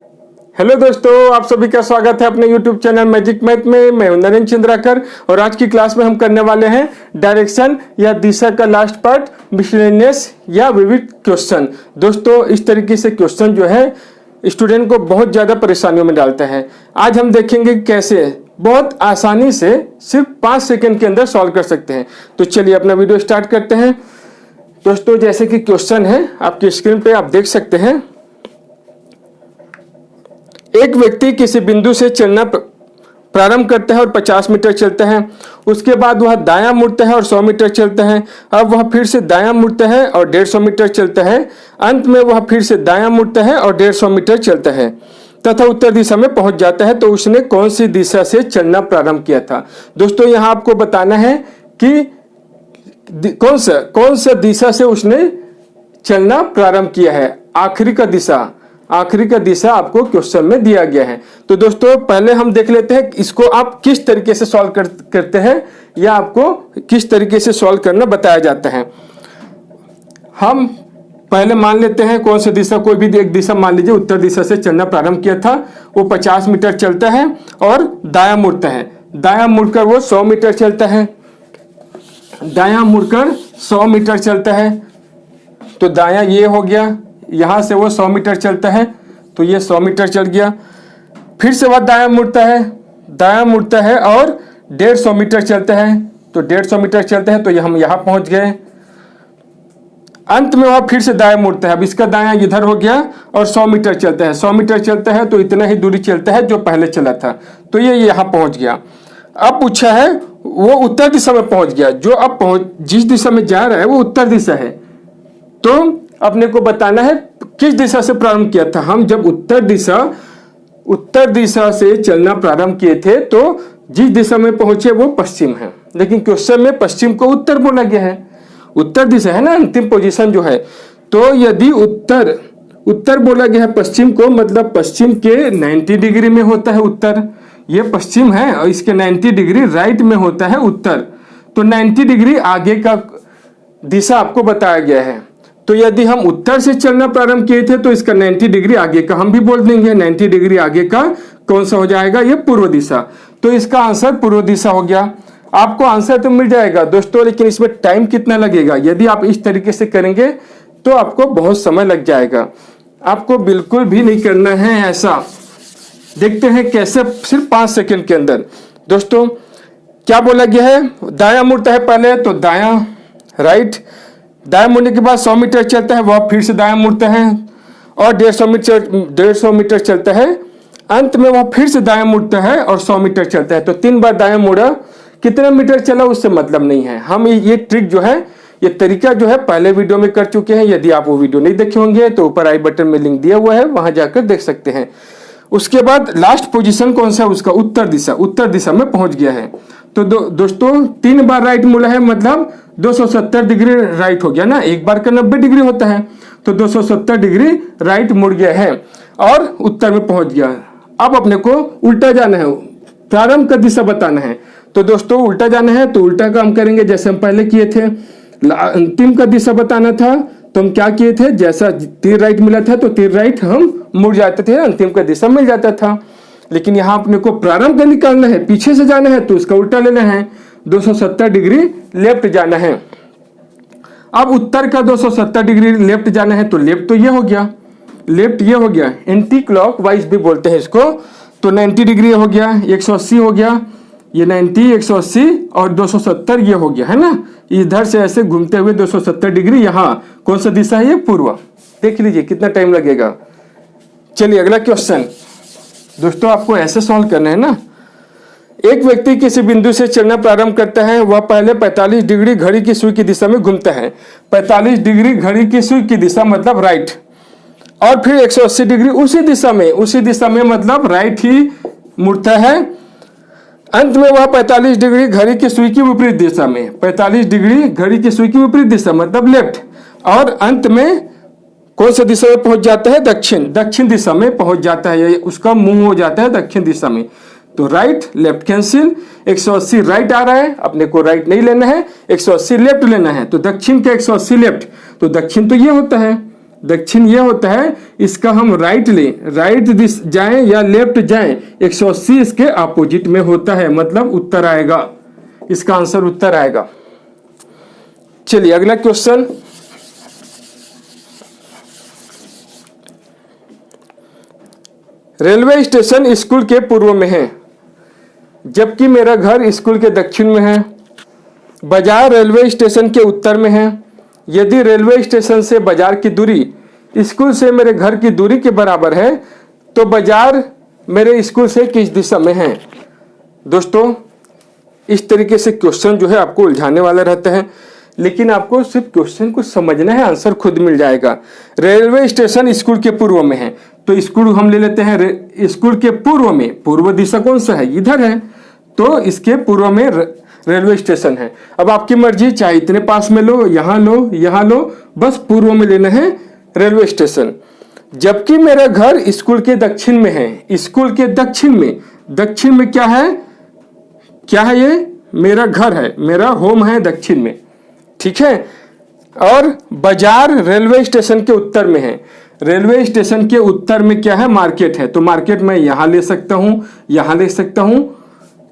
Hello दोस्तों, आप सभी का स्वागत है अपने YouTube चैनल मैजिक मैथ में। मैं हूं नरेंद्र चंद्राकर और आज की क्लास में हम करने वाले हैं डायरेक्शन या दिशा का लास्ट पार्ट, मिसलेनियस या विविध क्वेश्चन। दोस्तों, इस तरीके से क्वेश्चन जो है स्टूडेंट को बहुत ज़्यादा परेशानियों में डालते हैं। आज हम देखेंगे कैसे बहुत आसानी से सिर्फ 5 सेकंड के अंदर सॉल्व कर सकते हैं। तो चलिए अपना वीडियो स्टार्ट करते हैं। दोस्तों, जैसे कि क्वेश्चन है आपकी स्क्रीन पे आप देख सकते हैं। एक व्यक्ति किसी बिंदु से चलना प्रारंभ करता है और 50 मीटर चलता है। उसके बाद वह दायां मुड़ता है और 100 मीटर चलता है। अब वह फिर से दायां मुड़ता है और 150 मीटर चलता है। अंत में वह फिर से दायां मुड़ता है और 150 मीटर चलता है तथा उत्तर दिशा में पहुंच जाता है। तो उसने कौन सी दिशा से चलना प्रारंभ किया था? दोस्तों, यहाँ आपको बताना है कि कौन सा दिशा से उसने चलना प्रारंभ किया है। आखिरी का दिशा आपको क्वेश्चन में दिया गया है। तो दोस्तों, पहले हम देख लेते हैं इसको आप किस तरीके से सॉल्व करते हैं या आपको किस तरीके से सॉल्व करना बताया जाता है। हम पहले मान लेते हैं कौन सी दिशा, कोई भी एक दिशा मान लीजिए उत्तर दिशा से चलना प्रारंभ किया था। वो 50 मीटर चलता है और दायां मुड़ता है। दायां मुड़कर वो 100 मीटर चलता है। दायां मुड़कर 100 मीटर चलता है। तो दायां ये हो गया, यहां से वो 100 मीटर चलता है तो ये 100 मीटर चल गया। फिर से वह दायां मुड़ता है और 150 मीटर चलता है। तो 150 मीटर चलता है तो हम यहां पहुंच गए। अंत में वह फिर से दायां मुड़ता है। अब इसका दायां इधर हो गया और 100 मीटर चलता है। 100 मीटर चलता है तो इतना ही दूरी चलता है जो पहले चला था। तो ये यहां पहुंच गया। अब पूछा है वो उत्तर दिशा में पहुंच गया। जो अब जिस दिशा में जा रहा है वो उत्तर दिशा है। तो अपने को बताना है किस दिशा से प्रारंभ किया था। हम जब उत्तर दिशा से चलना प्रारंभ किए थे तो जिस दिशा में पहुंचे वो पश्चिम है, लेकिन क्वेश्चन में पश्चिम को उत्तर बोला गया है। उत्तर दिशा है ना अंतिम पोजीशन जो है। तो यदि उत्तर बोला गया है पश्चिम को, मतलब पश्चिम के 90 डिग्री में होता है उत्तर। ये पश्चिम है और इसके 90 डिग्री राइट में होता है उत्तर। तो 90 डिग्री आगे का दिशा आपको बताया गया है। तो यदि हम उत्तर से चलना प्रारंभ किए थे तो इसका 90 डिग्री आगे का हम भी बोल देंगे। 90 डिग्री आगे का कौन सा हो जाएगा? ये पूर्व दिशा। तो इसका आंसर पूर्व दिशा हो गया। आपको आंसर तो मिल जाएगा दोस्तों, लेकिन इसमें टाइम कितना लगेगा? यदि आप इस तरीके से करेंगे तो आपको बहुत समय लग जाएगा। आपको बिल्कुल भी नहीं करना है ऐसा। देखते हैं कैसे, सिर्फ 5 सेकंड के अंदर। दोस्तों, क्या बोला गया है? दायां मुड़ता है पहले तो दायां, राइट। दायां मुड़ने के बाद 100 मीटर चलता है, वह फिर से दायां मुड़ता है और 150 मीटर चलता है। अंत में वह फिर से दायां मुड़ता है और 100 मीटर चलता है। तो 3 बार दायां मुड़ा। कितना मीटर चला उससे मतलब नहीं है। हम ये ट्रिक जो है, ये तरीका जो है पहले वीडियो में कर चुके हैं। यदि आप वो वीडियो नहीं देखे होंगे तो ऊपर आई बटन में लिंक दिया हुआ है, वहां जाकर देख सकते हैं। उसके बाद लास्ट पोजीशन कौन सा है उसका? उत्तर दिशा में पहुंच गया है। तो दोस्तों, 3 बार राइट मुड़ा है, मतलब 270 डिग्री राइट हो गया ना। एक बार का 90 डिग्री होता है, तो 270 डिग्री राइट मुड़ गया है और उत्तर में पहुंच गया। अब अपने को उल्टा जाना है, प्रारंभ का दिशा बताना है। तो दोस्तों, उल्टा जाना है तो उल्टा काम करेंगे जैसे हम पहले किए थे। अंतिम का दिशा बताना था तो हम क्या किए थे? जैसा तीर राइट मिला था तो तीर राइट हम मुड़ जाते थे, अंतिम का दिशा मिल जाता था। लेकिन यहाँ अपने को प्रारंभ का निकालना है, पीछे से जाना है तो उसका उल्टा लेना है। 270 डिग्री लेफ्ट जाना है। अब उत्तर का 270 डिग्री लेफ्ट जाना है तो लेफ्ट तो ये हो गया, लेफ्ट ये हो गया, एंटी क्लॉक वाइज भी बोलते हैं इसको। तो 90 डिग्री हो गया, 180 हो गया, ये 90, 180 और 270 ये हो गया है ना। इधर से ऐसे घूमते हुए 270 डिग्री, यहाँ कौन सा दिशा है? ये पूर्व। देख लीजिए कितना टाइम लगेगा। चलिए अगला क्वेश्चन। दोस्तों, आपको ऐसे सॉल्व करना है ना। एक व्यक्ति किसी बिंदु से चलना प्रारंभ करता है। वह पहले 45 डिग्री घड़ी की सुई की दिशा में घूमता है। 45 डिग्री घड़ी की सुई की दिशा मतलब राइट, और फिर 180 डिग्री उसी दिशा में मतलब राइट ही मुड़ता है। अंत में वह 45 डिग्री घड़ी की सुई की विपरीत दिशा में, 45 डिग्री घड़ी की सुई की विपरीत दिशा मतलब लेफ्ट, और अंत में कौन सा दिशा में पहुंच जाता है? दक्षिण दिशा में पहुंच जाता है। उसका मुंह हो जाता है दक्षिण दिशा में। तो राइट लेफ्ट कैंसिल। 180 राइट आ रहा है, अपने को राइट नहीं लेना है, 180 लेफ्ट लेना है। तो दक्षिण का 180 लेफ्ट, तो दक्षिण तो ये होता है, दक्षिण ये होता है, इसका हम राइट लें, राइट दिस जाएं या लेफ्ट जाएं, 180 इसके अपोजिट में होता है, मतलब उत्तर आएगा, इसका आंसर उत्तर आएगा। चलिए अगला क्वेश्चन, रेलवे स्टेशन स्कूल के पूर्व में है जबकि मेरा घर स्कूल के दक्षिण में है। बाजार रेलवे स्टेशन के उत्तर में है। यदि रेलवे स्टेशन से बाजार की दूरी स्कूल से मेरे घर की दूरी के बराबर है तो बाजार मेरे स्कूल से किस दिशा में है। दोस्तों इस तरीके से क्वेश्चन जो है आपको उलझाने वाला रहता है, लेकिन आपको सिर्फ क्वेश्चन को समझना है, आंसर खुद मिल जाएगा। रेलवे स्टेशन स्कूल के पूर्व में है तो स्कूल हम ले लेते हैं, स्कूल के पूर्व में, पूर्व दिशा कौन सा है, इधर है, तो इसके पूर्व में रेलवे स्टेशन है। अब आपकी मर्जी, चाहे इतने पास में लो, यहाँ लो, यहाँ लो, बस पूर्व में लेना है रेलवे स्टेशन। जबकि मेरा घर स्कूल के दक्षिण में है, स्कूल के दक्षिण में, दक्षिण में क्या है, क्या है ये, मेरा घर है, मेरा होम है दक्षिण में, ठीक है। और बाजार रेलवे स्टेशन के उत्तर में है, रेलवे स्टेशन के उत्तर में क्या है, मार्केट है, तो मार्केट में यहां ले सकता हूं, यहां ले सकता हूं।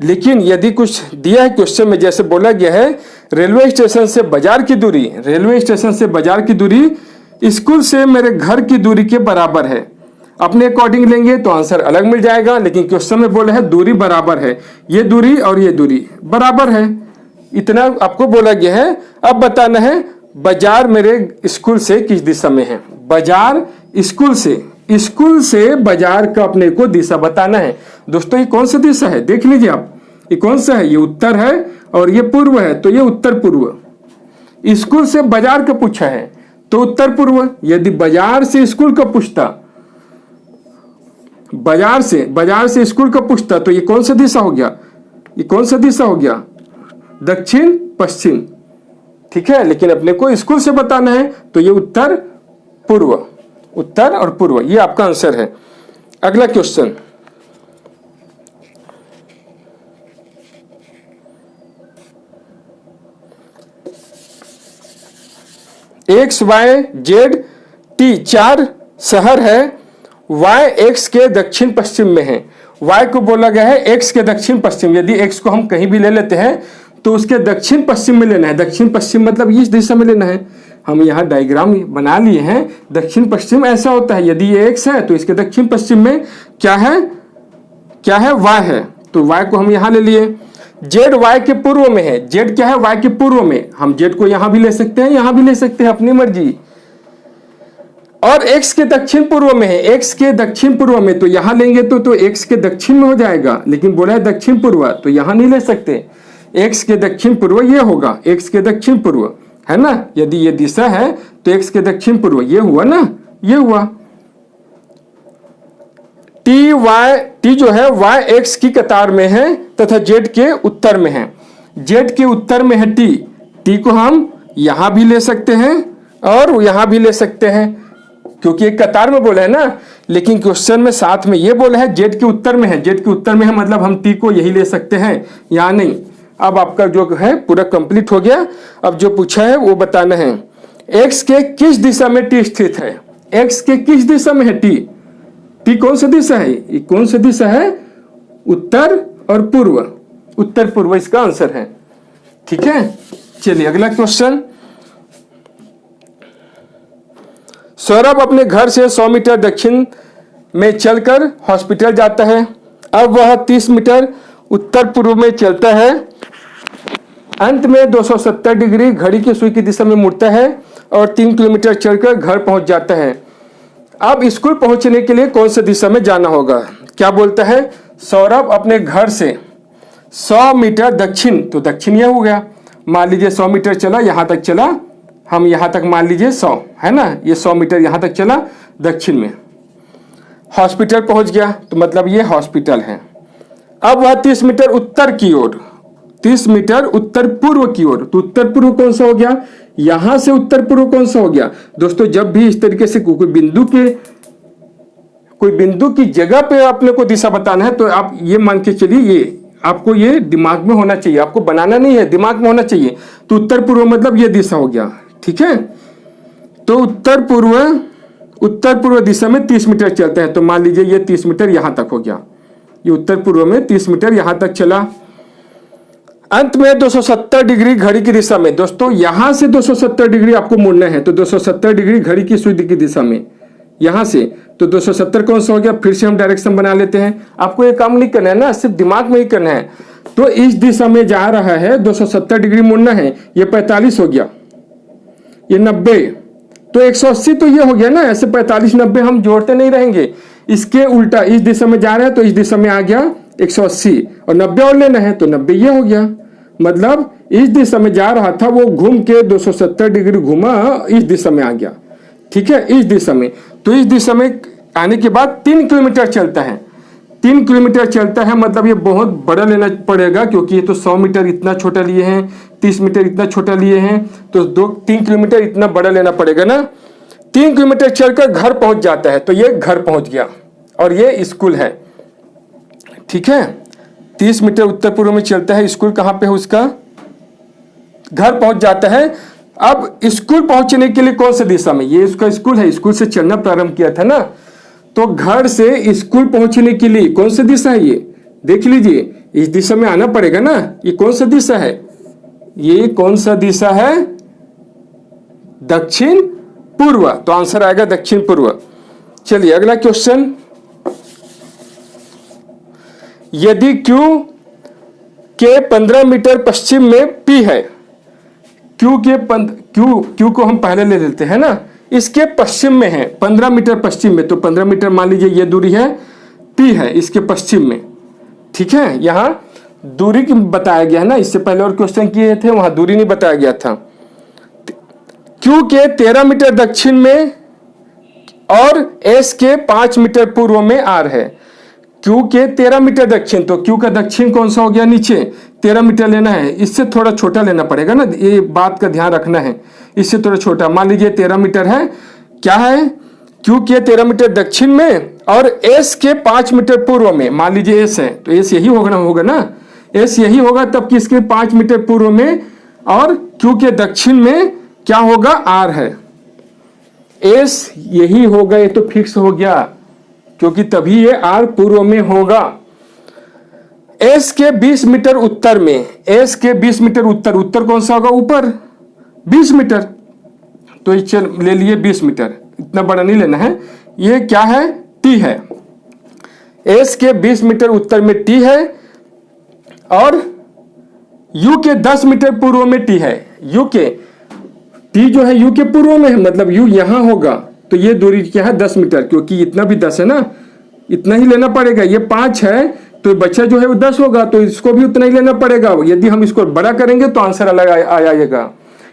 लेकिन यदि कुछ दिया है क्वेश्चन में, जैसे बोला गया है रेलवे स्टेशन से बाजार की दूरी, रेलवे स्टेशन से बाजार की दूरी स्कूल से मेरे घर की दूरी के बराबर है, अपने अकॉर्डिंग लेंगे तो आंसर अलग मिल जाएगा। लेकिन क्वेश्चन में बोला है दूरी बराबर है, ये दूरी और ये दूरी बराबर है, इतना आपको बोला गया है। अब बताना है बाजार मेरे स्कूल से किस दिशा में है। बाजार स्कूल से बाजार का अपने को दिशा बताना है। दोस्तों ये कौन सा दिशा है, देख लीजिए आप, ये कौन सा है, ये उत्तर है और ये पूर्व है, तो ये उत्तर पूर्व। स्कूल से बाजार का पूछा है तो उत्तर पूर्व। यदि बाजार से स्कूल का पूछता, बाजार से स्कूल का पूछता तो ये कौन सा दिशा हो गया, ये कौन सा दिशा हो गया, दक्षिण पश्चिम, ठीक है। लेकिन अपने को स्कूल से बताना है तो ये उत्तर पूर्व, उत्तर और पूर्व, ये आपका आंसर है। अगला question, X Y Z T 4 शहर है, वाई एक्स के दक्षिण पश्चिम में है। वाई को बोला गया है एक्स के दक्षिण पश्चिम, यदि एक्स को हम कहीं भी ले लेते हैं तो उसके दक्षिण पश्चिम में लेना है। दक्षिण पश्चिम मतलब इस दिशा में लेना है। हम यहाँ डायग्राम बना लिए हैं, दक्षिण पश्चिम ऐसा होता है। यदि ये एक्स है तो इसके दक्षिण पश्चिम में क्या है, क्या है, वाई है, तो वाई को हम यहाँ ले लिए। जेड वाई के पूर्व में है, जेड क्या है, वाई के पूर्व में, हम जेड को यहाँ भी ले सकते हैं, यहाँ भी ले सकते हैं, अपनी मर्जी। और एक्स के दक्षिण पूर्व में है, एक्स के दक्षिण पूर्व में, तो यहां लेंगे तो एक्स के दक्षिण में हो जाएगा, लेकिन बोला है दक्षिण पूर्व, तो यहां नहीं ले सकते। एक्स के दक्षिण पूर्व ये होगा, एक्स के दक्षिण पूर्व है ना। यदि ये दिशा है तो एक्स के दक्षिण पूर्व ये हुआ ना, ये हुआ। टी जो है वाई एक्स की कतार में है तथा जेड के उत्तर में है। जेड के उत्तर में है टी को हम यहां भी ले सकते हैं और यहां भी ले सकते हैं, क्योंकि एक कतार में बोला है ना। लेकिन क्वेश्चन में साथ में ये बोला है जेड के उत्तर में है, जेड के उत्तर में है, मतलब हम टी को यही ले सकते हैं, यहाँ नहीं। अब आपका जो है पूरा कंप्लीट हो गया। अब जो पूछा है वो बताना है, एक्स के किस दिशा में टी स्थित है। एक्स के किस दिशा में है टी कौन सा दिशा है, ये कौन सा दिशा है, उत्तर और पूर्व, उत्तर पूर्व इसका आंसर है, ठीक है। चलिए अगला क्वेश्चन, सौरभ अपने घर से 100 मीटर दक्षिण में चलकर हॉस्पिटल जाता है। अब वह 30 मीटर उत्तर पूर्व में चलता है, अंत में 270 डिग्री घड़ी की सुई की दिशा में मुड़ता है और 3 किलोमीटर चलकर घर पहुंच जाता है। अब स्कूल पहुंचने के लिए कौन सी दिशा में जाना होगा। क्या बोलता है, सौरभ अपने घर से 100 मीटर दक्षिण, तो दक्षिण यह हो गया, मान लीजिए 100 मीटर चला, यहां तक चला, हम यहां तक मान लीजिए 100 है ना, ये 100 मीटर यहां तक चला दक्षिण में, हॉस्पिटल पहुंच गया, तो मतलब ये हॉस्पिटल है। अब वह 30 मीटर उत्तर की ओर, 30 मीटर उत्तर पूर्व की ओर, तो उत्तर पूर्व कौन सा हो गया, यहां से उत्तर पूर्व कौन सा हो गया। दोस्तों जब भी इस तरीके से कोई बिंदु की जगह पे आपने को दिशा बताना है तो आप ये मान के चलिए, ये आपको ये दिमाग में होना चाहिए, आपको बनाना नहीं है, दिमाग में होना चाहिए। तो उत्तर पूर्व मतलब ये दिशा हो गया, ठीक है। तो उत्तर पूर्व उत्तर पूर्व दिशा में 30 मीटर चलता है, तो मान लीजिए ये 30 मीटर यहां तक हो गया, ये उत्तर पूर्व में 30 मीटर यहां तक चला। अंत में 270 डिग्री घड़ी की दिशा में, दोस्तों यहां से 270 डिग्री आपको मुड़ना है, तो 270 डिग्री घड़ी की सुई की दिशा में यहां से, तो 270 कौन सा हो गया, फिर से हम डायरेक्शन बना लेते हैं। आपको ये काम नहीं करना है ना, सिर्फ दिमाग में ही करना है। तो इस दिशा में जा रहा है, 270 डिग्री मुड़ना है, ये 45 हो गया, ये 90, तो 180 तो ये हो गया ना। ऐसे 45 90 हम जोड़ते नहीं रहेंगे, इसके उल्टा इस दिशा में जा रहा है तो इस दिशा में आ गया 180, और 90 और लेना है तो 90 ये हो गया। मतलब इस दिशा में जा रहा था वो घूम के 270 डिग्री घुमा, इस दिशा में आ गया। ठीक है, इस दिशा में, तो इस दिशा में आने के बाद 3 किलोमीटर चलता है, 3 किलोमीटर चलता है। मतलब ये बहुत बड़ा लेना पड़ेगा, क्योंकि ये तो 100 मीटर इतना छोटा लिए हैं, 30 मीटर इतना छोटा लिए हैं, तो 3 किलोमीटर इतना बड़ा लेना पड़ेगा ना। 3 किलोमीटर चलकर घर पहुंच जाता है, तो ये घर पहुंच गया और ये स्कूल है। ठीक है, 30 मीटर उत्तर पूर्व में चलता है, स्कूल कहां पे है उसका, घर पहुंच जाता है। अब स्कूल पहुंचने के लिए कौन सी दिशा में, ये उसका स्कूल है, स्कूल से चलना प्रारंभ किया था ना, तो घर से स्कूल पहुंचने के लिए कौन सी दिशा है, ये देख लीजिए, इस दिशा में आना पड़ेगा ना। ये कौन सा दिशा है, ये कौन सा दिशा है, दक्षिण पूर्व, तो आंसर आएगा दक्षिण पूर्व। चलिए अगला क्वेश्चन, यदि Q के 15 मीटर पश्चिम में P है, Q को हम पहले ले लेते हैं ना, इसके पश्चिम में है, 15 मीटर पश्चिम में, तो 15 मीटर मान लीजिए ये दूरी है, P है इसके पश्चिम में। ठीक है, यहां दूरी की बताया गया है ना, इससे पहले और क्वेश्चन किए थे वहां दूरी नहीं बताया गया था। Q के 13 मीटर दक्षिण में और S के 5 मीटर पूर्व में R है। Q के 13 मीटर दक्षिण, तो Q का दक्षिण कौन सा हो गया, नीचे 13 मीटर लेना है, इससे थोड़ा छोटा लेना पड़ेगा ना, ये बात का ध्यान रखना है, इससे थोड़ा छोटा। मान लीजिए 13 मीटर है, क्या है, Q के 13 मीटर दक्षिण में और S के 5 मीटर पूर्व में, मान लीजिए S है, तो S यही होगा ना, S यही होगा, तब कि इसके 5 मीटर पूर्व में और Q के दक्षिण में क्या होगा, R है। S यही होगा, ये तो फिक्स हो गया, क्योंकि तभी ये R पूर्व में होगा। S के 20 मीटर उत्तर में, S के 20 मीटर उत्तर कौन सा होगा, ऊपर 20 मीटर, तो ये ले लिए 20 मीटर, इतना बड़ा नहीं लेना है। ये क्या है, T है, S के 20 मीटर उत्तर में T है, और U के 10 मीटर पूर्व में T है। T जो है U के पूर्व में है, मतलब U यहां होगा, तो ये दूरी क्या है, 10 मीटर, क्योंकि इतना भी 10 है ना, इतना ही लेना पड़ेगा। ये 5 है, तो बच्चा जो है वो 10 होगा, तो इसको भी उतना ही लेना पड़ेगा। यदि हम इसको बड़ा करेंगे तो आंसर अलग आ जाएगा,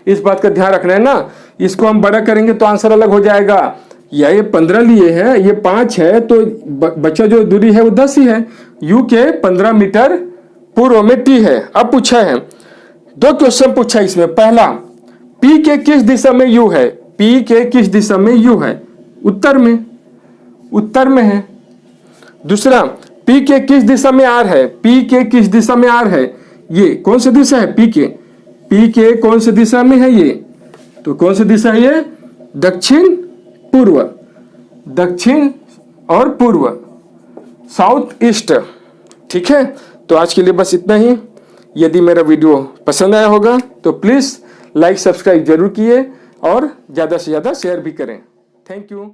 इस बात का ध्यान रखना है ना। इसको हम बड़ा करेंगे तो आंसर अलग हो जाएगा। या ये 15 लिए है, ये 5 है, तो बच्चा जो दूरी है वो 10 ही है। U के 15 मीटर पूर्व में T है। अब पूछा है, 2 क्वेश्चन पूछा इसमें। पहला, P के किस दिशा में U है, P के किस दिशा में U है, उत्तर में है। दूसरा, P के किस दिशा में R है, P के किस दिशा में R है, ये कौन सी दिशा है, P के कौन सी दिशा में है ये, तो कौन सी दिशा है ये, दक्षिण पूर्व, दक्षिण और पूर्व, साउथ ईस्ट। ठीक है, तो आज के लिए बस इतना ही। यदि मेरा वीडियो पसंद आया होगा तो प्लीज लाइक सब्सक्राइब जरूर किए और ज्यादा से ज्यादा शेयर भी करें। Thank you.